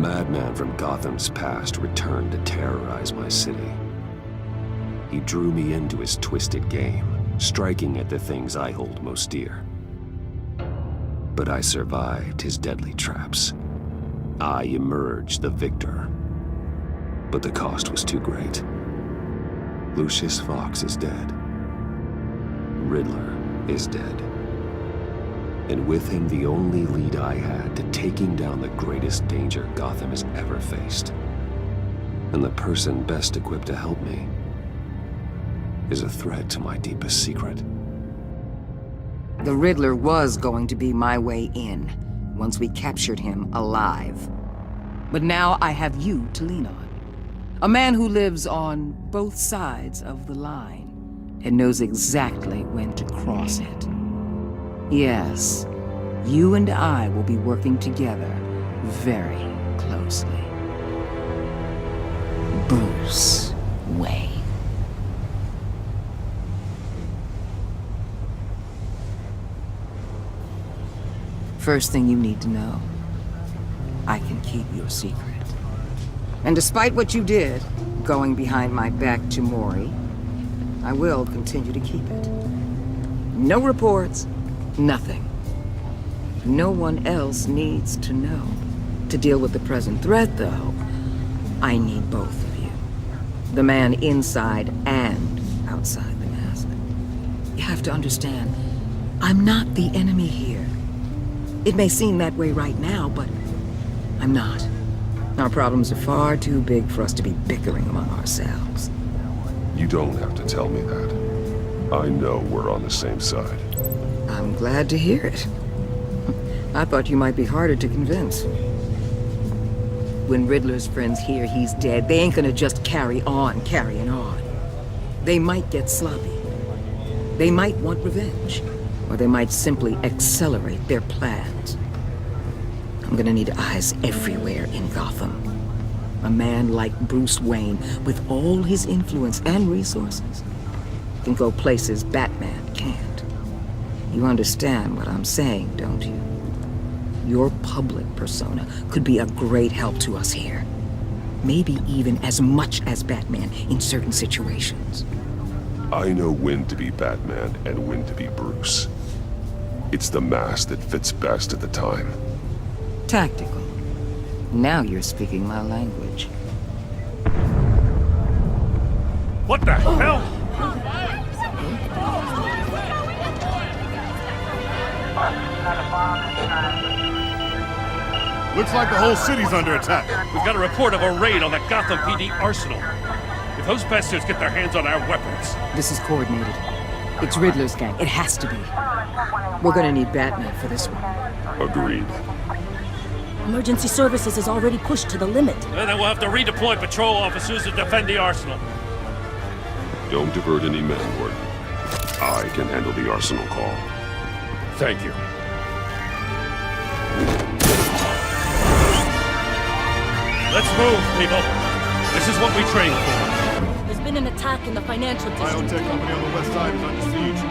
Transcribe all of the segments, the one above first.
madman from Gotham's past returned to terrorize my city. He drew me into his twisted game, striking at the things I hold most dear. But I survived his deadly traps. I emerged the victor. But the cost was too great. Lucius Fox is dead. Riddler is dead. And with him, the only lead I had to taking down the greatest danger Gotham has ever faced. And the person best equipped to help me is a threat to my deepest secret. The Riddler was going to be my way in, once we captured him alive. But now I have you to lean on. A man who lives on both sides of the line and knows exactly when to cross it. Yes, you and I will be working together very closely. Bruce Wayne. First thing you need to know, I can keep your secret. And despite what you did, going behind my back to Mori, I will continue to keep it. No reports, nothing. No one else needs to know. To deal with the present threat, though, I need both of you. The man inside and outside the mask. You have to understand, I'm not the enemy here. It may seem that way right now, but I'm not. Our problems are far too big for us to be bickering among ourselves. You don't have to tell me that. I know we're on the same side. I'm glad to hear it. I thought you might be harder to convince. When Riddler's friends hear he's dead, they ain't gonna just carry on carrying on. They might get sloppy. They might want revenge. Or they might simply accelerate their plans. I'm gonna need eyes everywhere in Gotham. A man like Bruce Wayne, with all his influence and resources, can go places Batman can't. You understand what I'm saying, don't you? Your public persona could be a great help to us here. Maybe even as much as Batman in certain situations. I know when to be Batman and when to be Bruce. It's the mask that fits best at the time. Tactical. Now you're speaking my language. What the hell? Looks like the whole city's under attack. We've got a report of a raid on the Gotham PD arsenal. If those bastards get their hands on our weapons... This is coordinated. It's Riddler's gang. It has to be. We're gonna need Batman for this one. Agreed. Emergency services is already pushed to the limit. And then we'll have to redeploy patrol officers to defend the arsenal. Don't divert any men, Gordon. I can handle the arsenal call. Thank you. Let's move, people. This is what we trained for. There's been an attack in the financial district. Biotech company on the west side is under siege.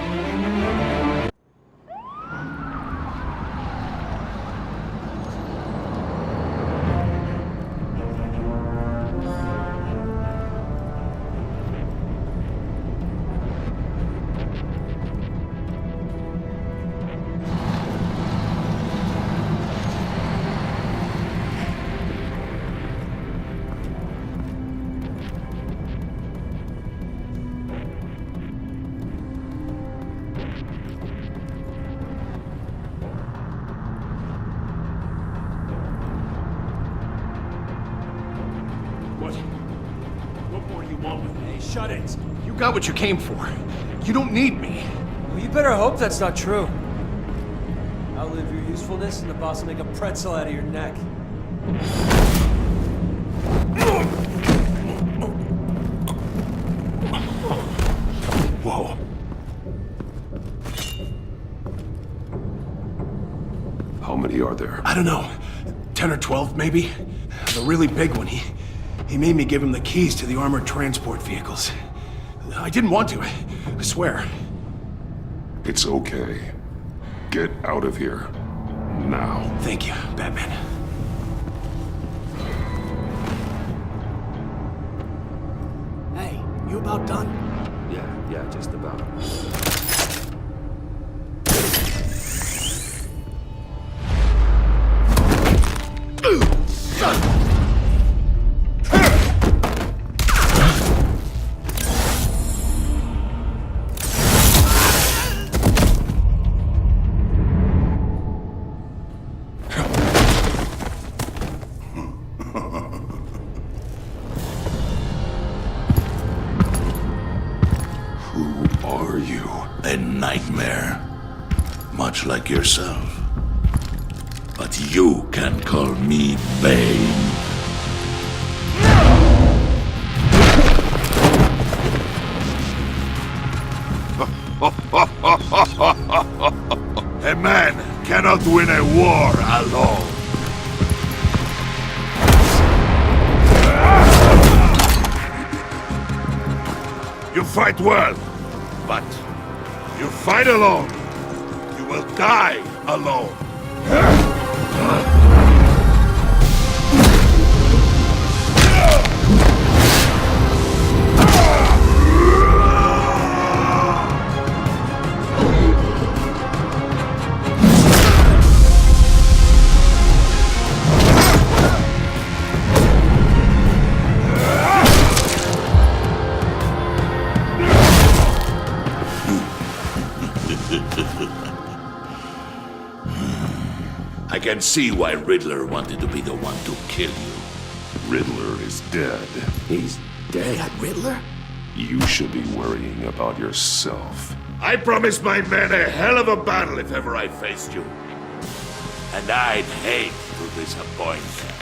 What more do you want with me? Hey, shut it. You got what you came for. You don't need me. Well, you better hope that's not true. Outlive your usefulness and the boss will make a pretzel out of your neck. Whoa. How many are there? I don't know. 10 or 12, maybe? The really big one, he made me give him the keys to the armored transport vehicles. I didn't want to, I swear. It's okay. Get out of here. Now. Thank you, Batman. about done? Yeah, just about. Who are you? A nightmare. Much like yourself. But you can call me Bane. A man cannot win a war alone. You fight well, but you fight alone. You will die alone. I can see why Riddler wanted to be the one to kill you. Riddler is dead. He's dead. Riddler? You should be worrying about yourself. I promised my men a hell of a battle if ever I faced you. And I'd hate to disappoint them.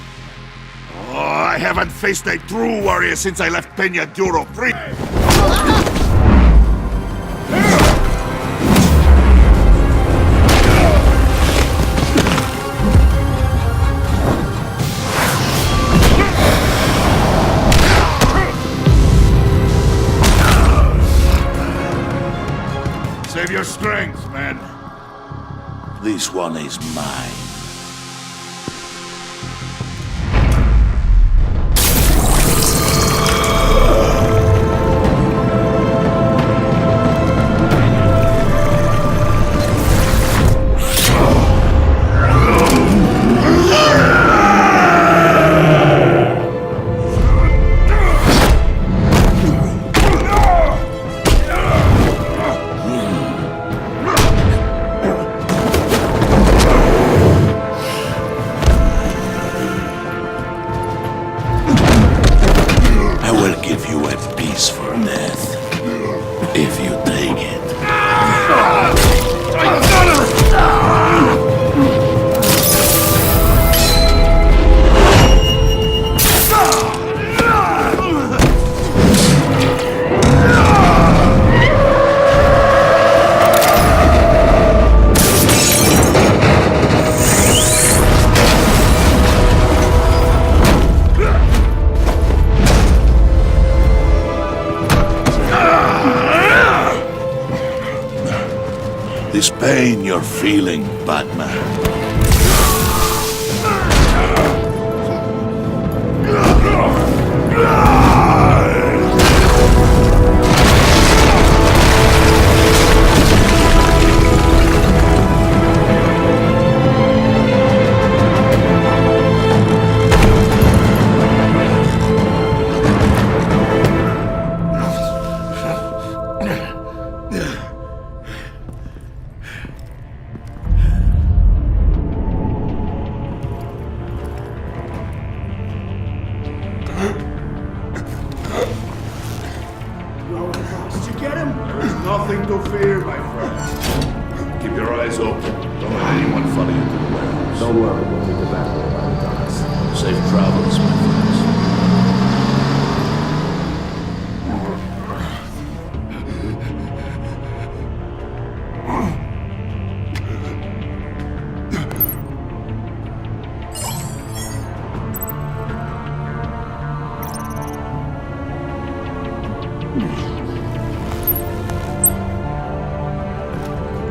Oh, I haven't faced a true warrior since I left Peña Duro 3. Save your strength, man. This one is mine. If you take it. This pain you're feeling, Batman. Did you get him? There is nothing to fear, my friend. Keep your eyes open. Don't let anyone follow you to the warehouse. Don't worry, we'll meet the battle by the docks. Safe travels, my friends.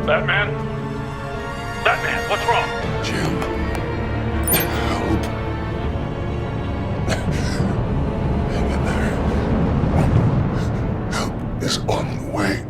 Batman? Batman, what's wrong? Jim. Help. long way.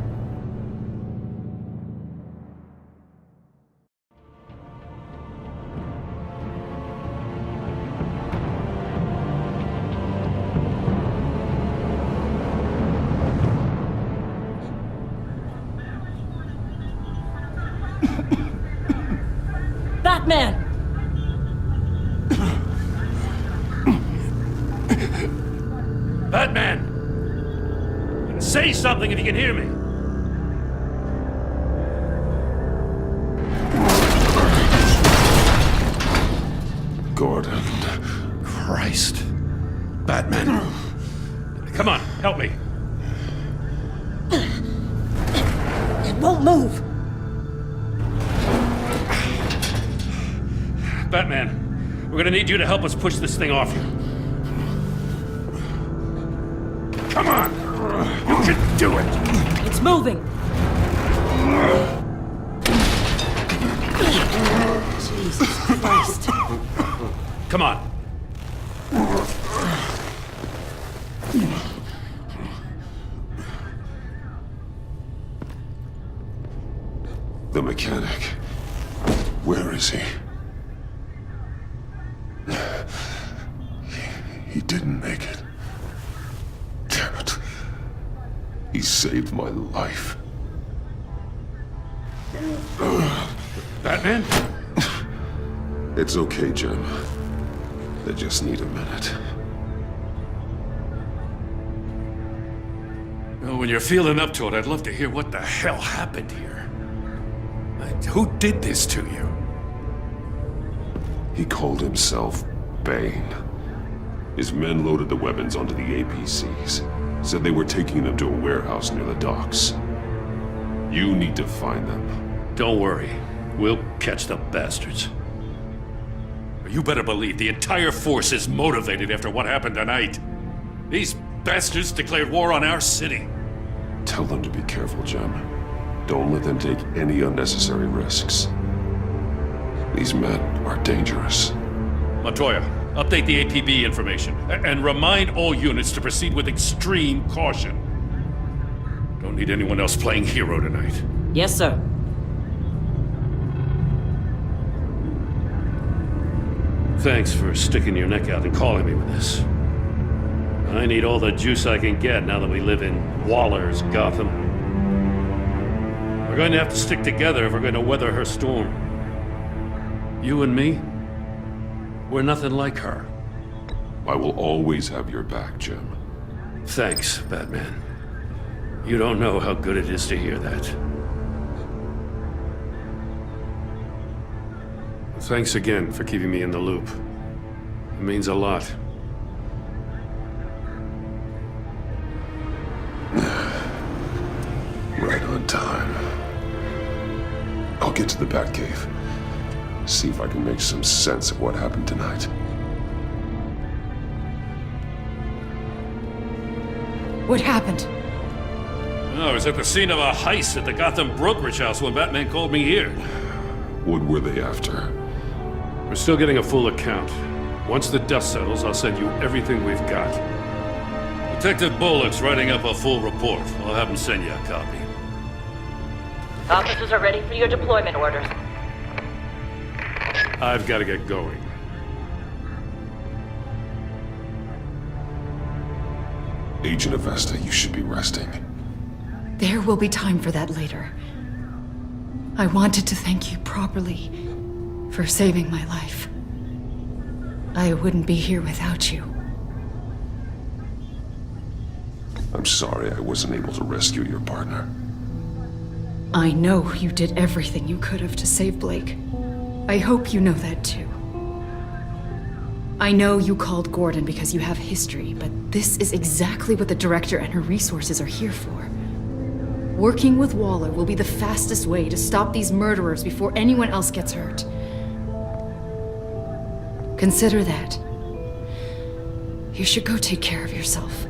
Batman! Batman! Say something if you can hear me. Gordon. Christ. Batman. Come on, help me. It won't move! Batman, we're gonna need you to help us push this thing off you. Come on! You can do it! It's moving! Jesus Christ. Come on. The mechanic. Where is he? He didn't make it. Damn it. He saved my life. Batman? It's okay, Jim. I just need a minute. Well, when you're feeling up to it, I'd love to hear what the hell happened here. Who did this to you? He called himself Bane. His men loaded the weapons onto the APCs. Said they were taking them to a warehouse near the docks. You need to find them. Don't worry. We'll catch the bastards. You better believe the entire force is motivated after what happened tonight. These bastards declared war on our city. Tell them to be careful, Jim. Don't let them take any unnecessary risks. These men are dangerous. Montoya, update the APB information and remind all units to proceed with extreme caution. Don't need anyone else playing hero tonight. Yes, sir. Thanks for sticking your neck out and calling me with this. I need all the juice I can get now that we live in Waller's Gotham. We're going to have to stick together if we're going to weather her storm. You and me, we're nothing like her. I will always have your back, Jim. Thanks, Batman. You don't know how good it is to hear that. Thanks again for keeping me in the loop. It means a lot. Right on time. I'll get to the Batcave. See if I can make some sense of what happened tonight. What happened? Oh, I was at the scene of a heist at the Gotham brokerage house when Batman called me here. What were they after? We're still getting a full account. Once the dust settles, I'll send you everything we've got. Detective Bullock's writing up a full report. I'll have him send you a copy. Officers are ready for your deployment orders. I've got to get going. Agent Avesta, you should be resting. There will be time for that later. I wanted to thank you properly for saving my life. I wouldn't be here without you. I'm sorry I wasn't able to rescue your partner. I know you did everything you could have to save Blake. I hope you know that too. I know you called Gordon because you have history, but this is exactly what the Director and her resources are here for. Working with Waller will be the fastest way to stop these murderers before anyone else gets hurt. Consider that. You should go take care of yourself.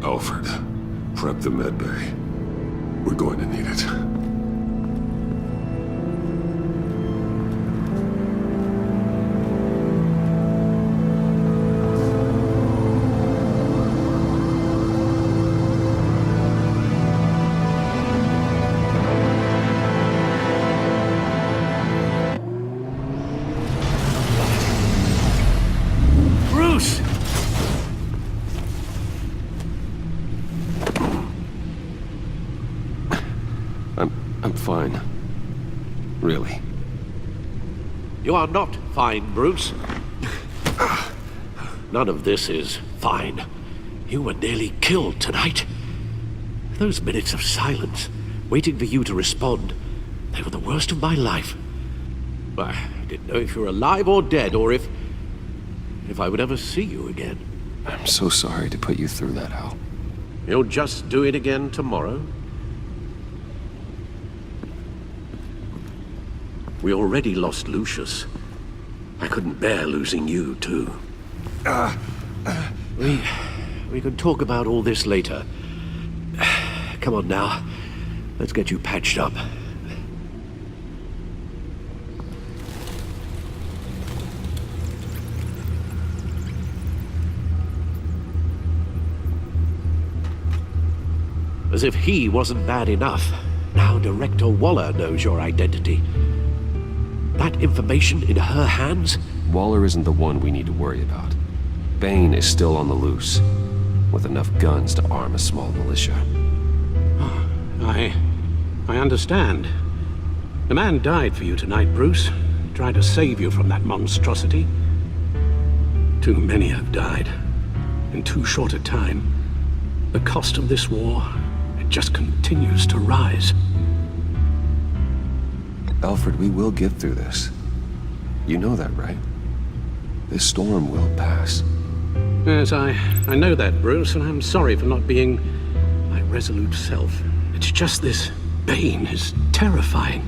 Alfred, prep the medbay. We're going to need it. fine. Really. You are not fine, Bruce. None of this is fine. You were nearly killed tonight. Those minutes of silence, waiting for you to respond, they were the worst of my life. I didn't know if you were alive or dead, or if I would ever see you again. I'm so sorry to put you through that, Al. You'll just do it again tomorrow? We already lost Lucius. I couldn't bear losing you, too. We can talk about all this later. Come on now. Let's get you patched up. As if he wasn't bad enough, now Director Waller knows your identity. That information in her hands? Waller isn't the one we need to worry about. Bane is still on the loose, with enough guns to arm a small militia. I understand. The man died for you tonight, Bruce. Tried to save you from that monstrosity. Too many have died. In too short a time. The cost of this war, it just continues to rise. Alfred, we will get through this. You know that, right? This storm will pass. Yes, I know that, Bruce, and I'm sorry for not being my resolute self. It's just this Bane is terrifying.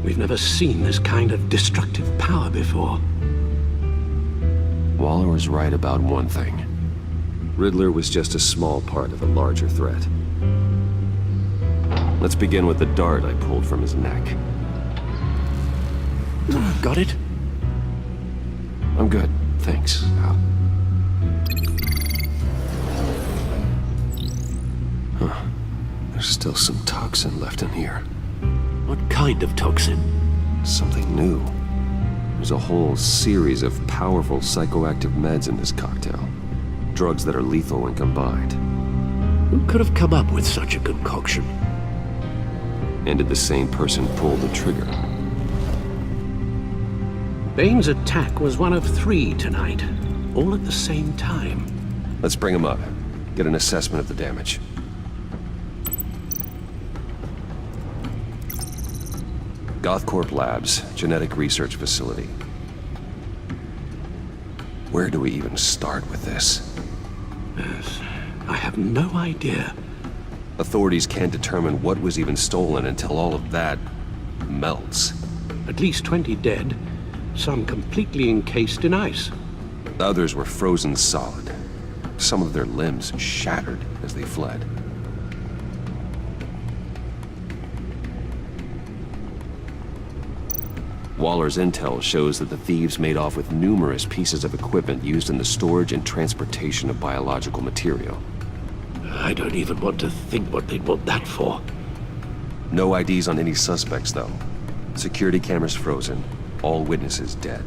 We've never seen this kind of destructive power before. Waller was right about one thing. Riddler was just a small part of a larger threat. Let's begin with the dart I pulled from his neck. Got it? I'm good, thanks, Al. Huh. There's still some toxin left in here. What kind of toxin? Something new. There's a whole series of powerful psychoactive meds in this cocktail. Drugs that are lethal when combined. Who could have come up with such a concoction? And did the same person pull the trigger? Bane's attack was one of 3 tonight, all at the same time. Let's bring him up. Get an assessment of the damage. Gothcorp Labs, genetic research facility. Where do we even start with this? Yes, I have no idea. Authorities can't determine what was even stolen until all of that melts. At least 20 dead, some completely encased in ice. Others were frozen solid. Some of their limbs shattered as they fled. Waller's intel shows that the thieves made off with numerous pieces of equipment used in the storage and transportation of biological material. I don't even want to think what they'd want that for. No IDs on any suspects, though. Security cameras frozen. All witnesses dead.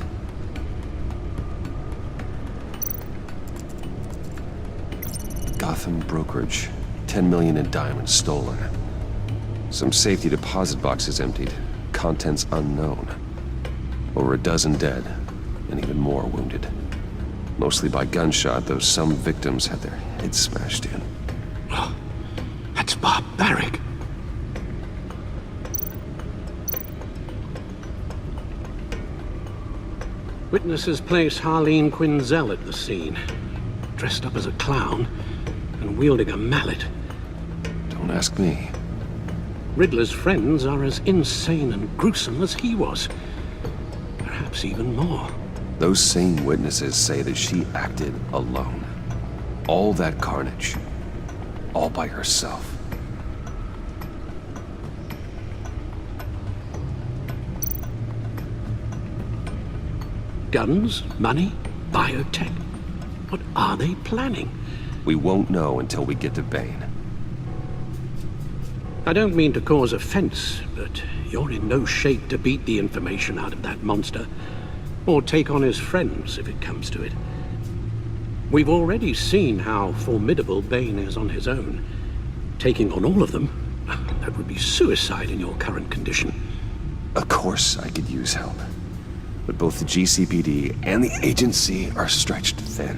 Gotham brokerage. 10 million in diamonds stolen. Some safety deposit boxes emptied. Contents unknown. Over a dozen dead, and even more wounded. Mostly by gunshot, though some victims had their heads smashed in. Oh, that's barbaric. Witnesses place Harleen Quinzel at the scene, dressed up as a clown and wielding a mallet. Don't ask me. Riddler's friends are as insane and gruesome as he was. Perhaps even more. Those same witnesses say that she acted alone. All that carnage. All by herself. Guns, money, biotech. What are they planning? We won't know until we get to Bane. I don't mean to cause offense, but you're in no shape to beat the information out of that monster, or take on his friends if it comes to it. We've already seen how formidable Bane is on his own. Taking on all of them, That would be suicide in your current condition. Of course I could use help. But both the GCPD and the agency are stretched thin.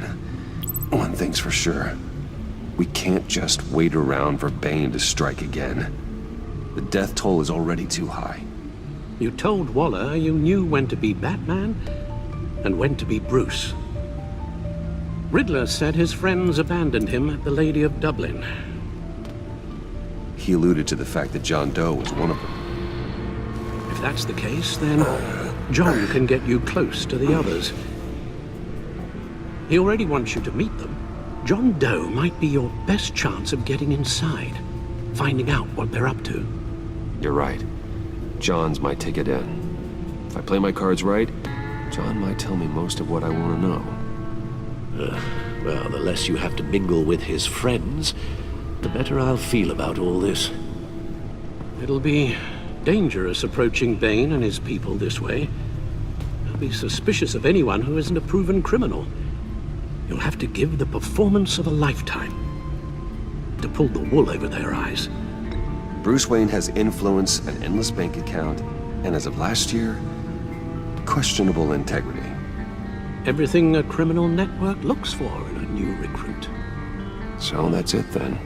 One thing's for sure. We can't just wait around for Bane to strike again. The death toll is already too high. You told Waller you knew when to be Batman and when to be Bruce. Riddler said his friends abandoned him at the Lady of Dublin. He alluded to the fact that John Doe was one of them. If that's the case, then John can get you close to the others. He already wants you to meet them. John Doe might be your best chance of getting inside, finding out what they're up to. You're right. John's my ticket in. If I play my cards right, John might tell me most of what I want to know. Well, the less you have to mingle with his friends, the better I'll feel about all this. It'll be dangerous approaching Bane and his people this way. They'll be suspicious of anyone who isn't a proven criminal. You'll have to give the performance of a lifetime to pull the wool over their eyes. Bruce Wayne has influence, an endless bank account, and as of last year, questionable integrity. Everything a criminal network looks for in a new recruit. So that's it then.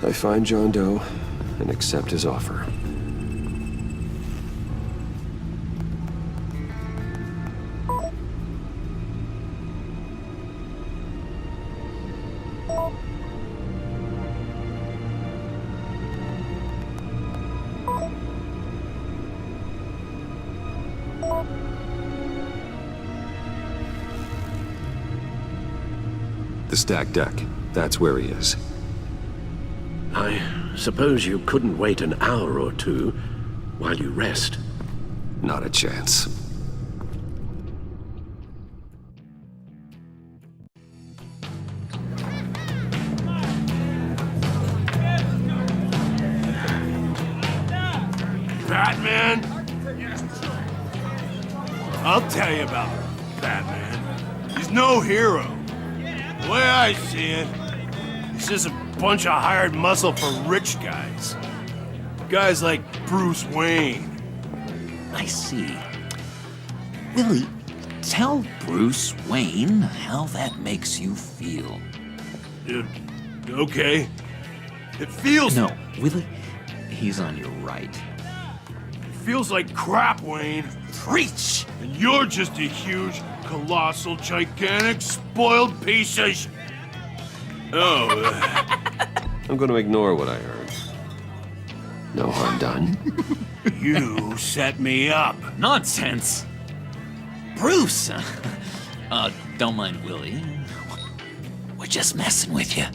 I find John Doe and accept his offer. The stacked deck. That's where he is. I suppose you couldn't wait an hour or two while you rest. Not a chance. Batman? I'll tell you about Batman. He's no hero. The way I see it, he's just a bunch of hired muscle for rich guys. Guys like Bruce Wayne. I see. Willie, tell Bruce Wayne how that makes you feel. Okay. It feels... No, Willie, he's on your right. It feels like crap, Wayne. Preach! And you're just a huge, colossal, gigantic, spoiled piece of I'm going to ignore what I heard. No harm done. You set me up. Nonsense! Bruce! Don't mind Willie. We're just messing with you.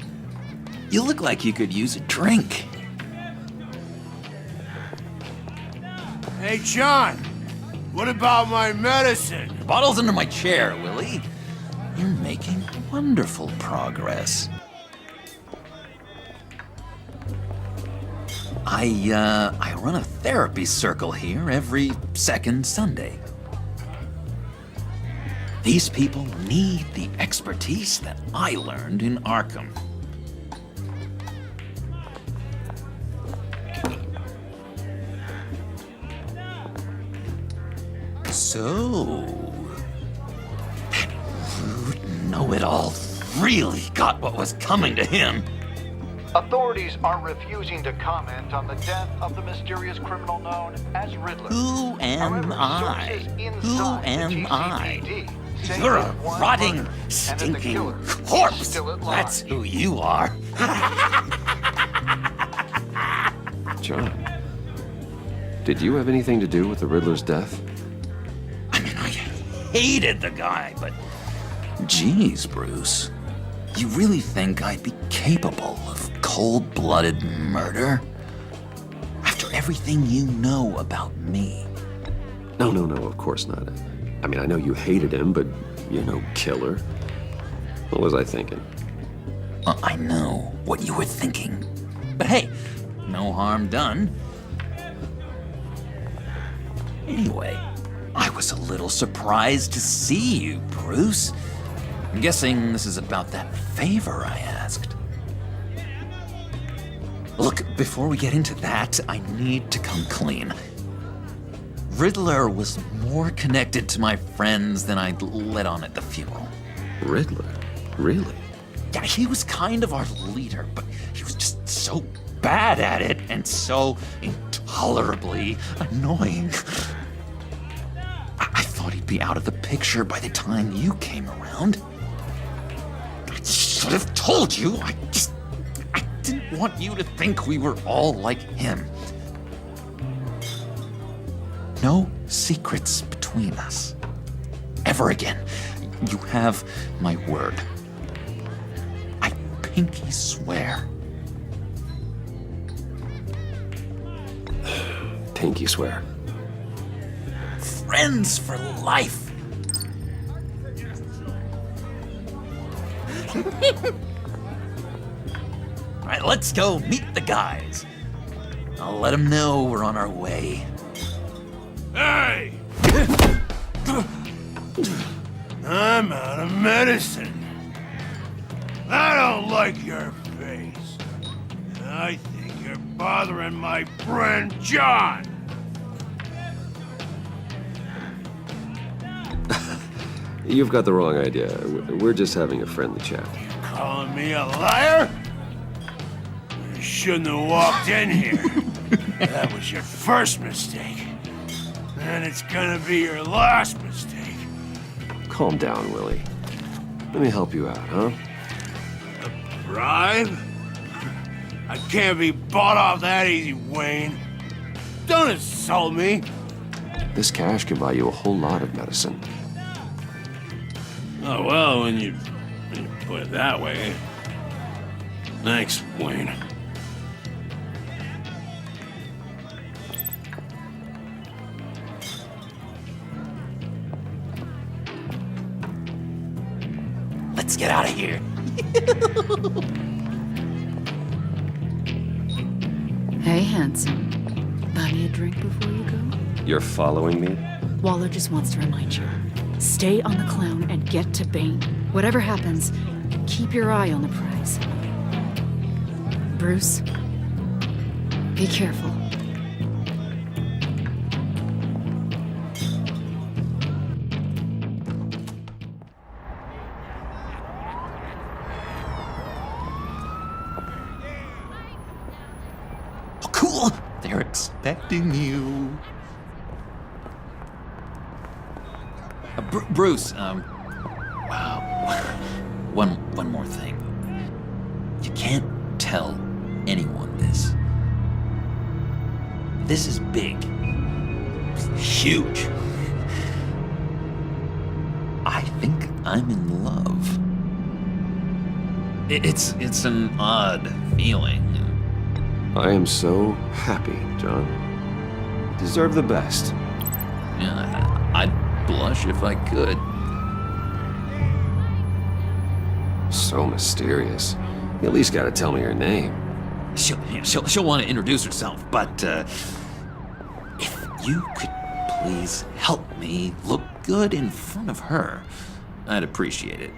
You look like you could use a drink. Hey, John. What about my medicine? The bottle's under my chair, Willie. You're making wonderful progress. I run a therapy circle here every second Sunday. These people need the expertise that I learned in Arkham. So, that rude know-it-all really got what was coming to him. Authorities are refusing to comment on the death of the mysterious criminal known as Riddler. Who am I? Who am I? You're a rotting, stinking corpse! That's who you are. John, did you have anything to do with the Riddler's death? I mean, I hated the guy, but... Geez, Bruce. You really think I'd be capable of cold-blooded murder? After everything you know about me? No, of course not. I mean, I know you hated him, but you're no killer. What was I thinking? I know what you were thinking. But hey, no harm done. Anyway, I was a little surprised to see you, Bruce. I'm guessing this is about that favor I asked. Look, before we get into that, I need to come clean. Riddler was more connected to my friends than I'd let on at the funeral. Riddler? Really? Yeah, he was kind of our leader, but he was just so bad at it and so intolerably annoying. I thought he'd be out of the picture by the time you came around. I should have told you. I didn't want you to think we were all like him. No secrets between us. Ever again. You have my word. I pinky swear. Pinky swear. Friends for life. All right, let's go meet the guys. I'll let them know we're on our way. Hey! I'm out of medicine. I don't like your face. I think you're bothering my friend John. You've got the wrong idea. We're just having a friendly chat. Calling me a liar? You shouldn't have walked in here. That was your first mistake. And it's gonna be your last mistake. Calm down, Willie. Let me help you out, huh? A bribe? I can't be bought off that easy, Wayne. Don't insult me. This cash can buy you a whole lot of medicine. Oh, well, when you put it that way. Thanks, Wayne. Let's get out of here. Hey, handsome. Buy me a drink before you go? You're following me? Waller just wants to remind you. Stay on the clown and get to Bane. Whatever happens, keep your eye on the prize. Bruce, be careful. Oh, cool! They're expecting you. Bruce, one more thing. You can't tell anyone this. This is big. Huge. I think I'm in love. It's an odd feeling. I am so happy, John. You deserve the best. Yeah, I'd blush if I could. So mysterious. You at least gotta tell me her name. She'll want to introduce herself, but if you could please help me look good in front of her, I'd appreciate it.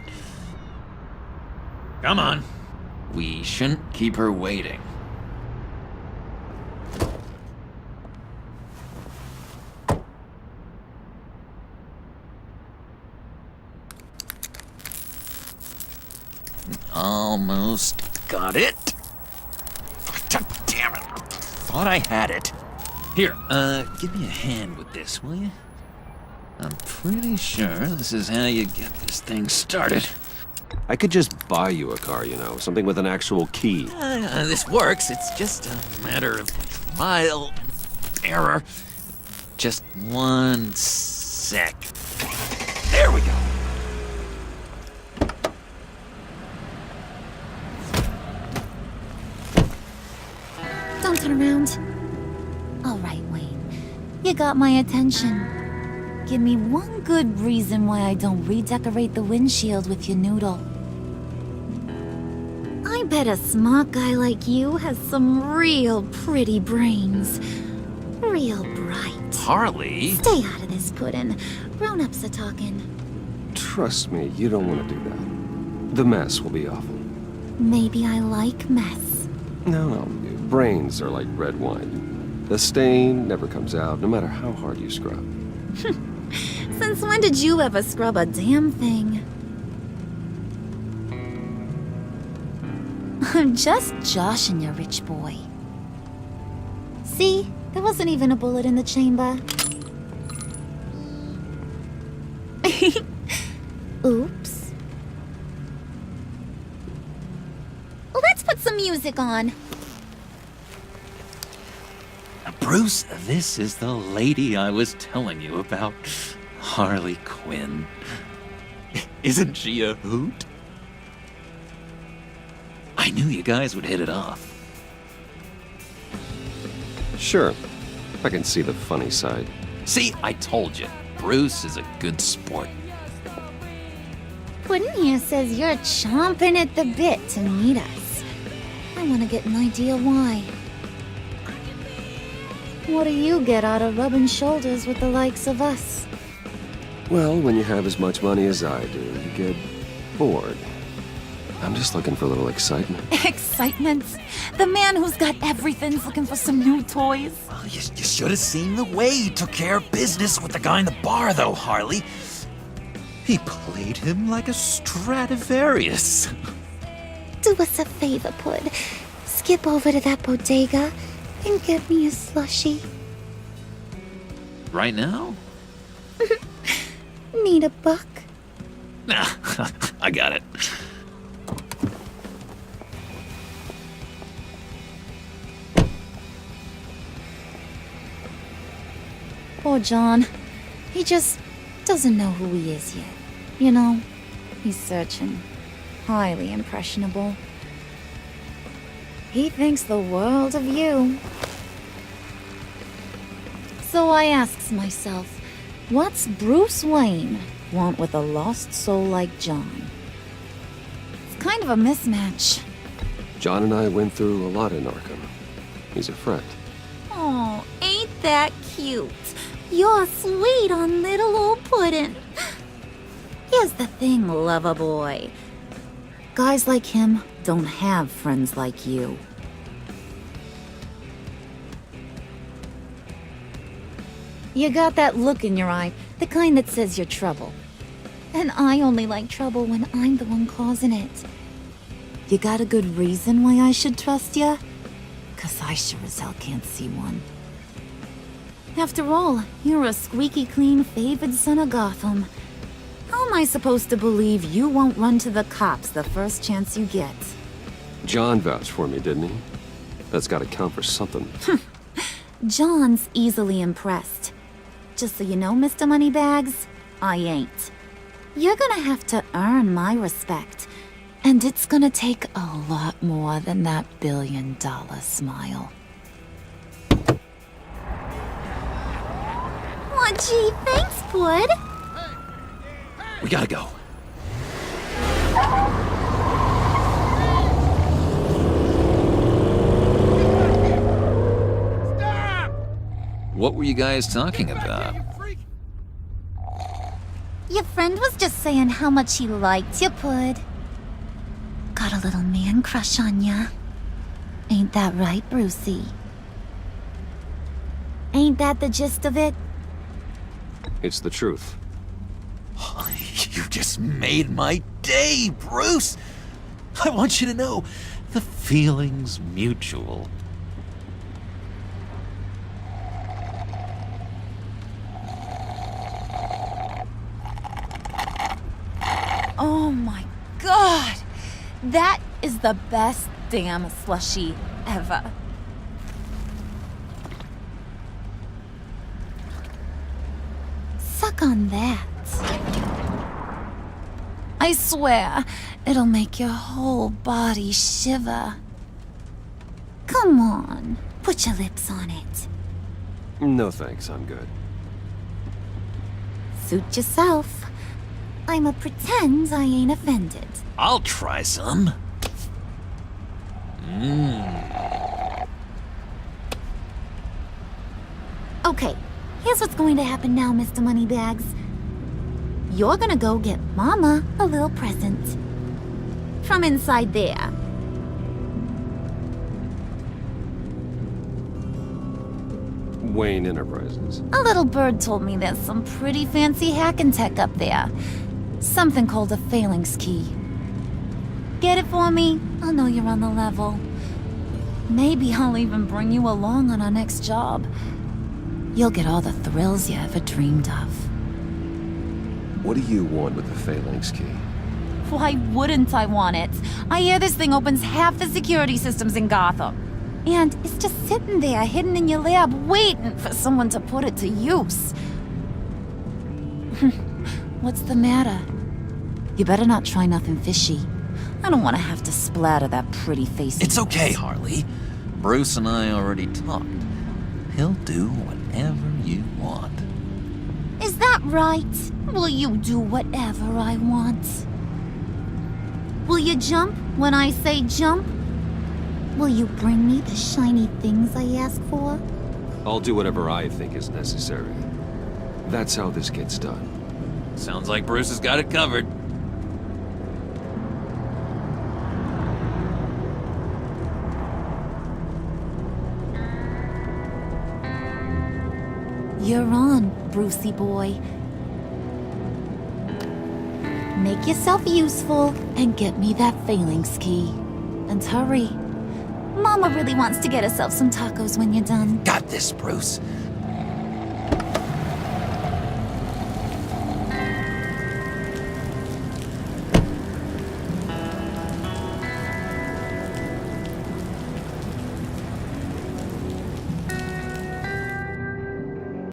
Come on. We shouldn't keep her waiting. Almost got it. God damn it. Thought I had it. Here, give me a hand with this, will you? I'm pretty sure this is how you get this thing started. I could just buy you a car, you know, something with an actual key. This works. It's just a matter of trial and error. Just one sec. There we go. Don't turn around. All right, Wayne. You got my attention. Give me one good reason why I don't redecorate the windshield with your noodle. I bet a smart guy like you has some real pretty brains. Real bright. Harley? Stay out of this, Puddin'. Grown-ups are talking. Trust me, you don't want to do that. The mess will be awful. Maybe I like mess. No, brains are like red wine. The stain never comes out, no matter how hard you scrub. Since when did you ever scrub a damn thing? I'm just joshing you, rich boy. See? There wasn't even a bullet in the chamber. Oops. Let's put some music on. Bruce, this is the lady I was telling you about. Harley Quinn. Isn't she a hoot? I knew you guys would hit it off. Sure, I can see the funny side. See, I told you, Bruce is a good sport. Puddin' here says you're chomping at the bit to meet us. I want to get an idea why. What do you get out of rubbing shoulders with the likes of us? Well, when you have as much money as I do, you get bored. I'm just looking for a little excitement. Excitement? The man who's got everything's looking for some new toys? Well, you should have seen the way he took care of business with the guy in the bar, though, Harley. He played him like a Stradivarius. Do us a favor, Pud. Skip over to that bodega and get me a slushie. Right now? Need a buck? Nah, I got it. Poor John. He just doesn't know who he is yet. You know, he's searching. Highly impressionable. He thinks the world of you. So I asks myself, what's Bruce Wayne want with a lost soul like John? It's kind of a mismatch. John and I went through a lot in Arkham. He's a friend. Oh, ain't that cute? You're sweet on little old Puddin'. Here's the thing, lover boy. Guys like him don't have friends like you. You got that look in your eye, the kind that says you're trouble. And I only like trouble when I'm the one causing it. You got a good reason why I should trust you? 'Cause I sure as hell can't see one. After all, you're a squeaky clean favored son of Gotham. How am I supposed to believe you won't run to the cops the first chance you get? John vouched for me, didn't he? That's gotta count for something. John's easily impressed. Just so you know, Mr. Moneybags, I ain't. You're gonna have to earn my respect. And it's gonna take a lot more than that $1 billion smile. Aw, gee, thanks, Pud. We gotta go. What were you guys talking about? Your friend was just saying how much he liked you, Pud. Got a little man crush on ya. Ain't that right, Brucey? Ain't that the gist of it? It's the truth. You just made my day, Bruce! I want you to know, the feeling's mutual. Oh my god! That is the best damn slushie ever. Suck on that. I swear, it'll make your whole body shiver. Come on, put your lips on it. No thanks, I'm good. Suit yourself. I'ma pretend I ain't offended. I'll try some. Okay, here's what's going to happen now, Mr. Moneybags. You're gonna go get Mama a little present. From inside there. Wayne Enterprises. A little bird told me there's some pretty fancy hacking tech up there. Something called a phalanx key. Get it for me? I'll know you're on the level. Maybe I'll even bring you along on our next job. You'll get all the thrills you ever dreamed of. What do you want with the Phalanx key? Why wouldn't I want it? I hear this thing opens half the security systems in Gotham. And it's just sitting there, hidden in your lab, waiting for someone to put it to use. What's the matter? You better not try nothing fishy. I don't want to have to splatter that pretty face. It's okay, Harley. Bruce and I already talked. He'll do whatever you want. Is that right? Will you do whatever I want? Will you jump when I say jump? Will you bring me the shiny things I ask for? I'll do whatever I think is necessary. That's how this gets done. Sounds like Bruce has got it covered. You're on, Brucey boy. Make yourself useful and get me that phalanx key. And hurry. Mama really wants to get herself some tacos when you're done. Got this, Bruce.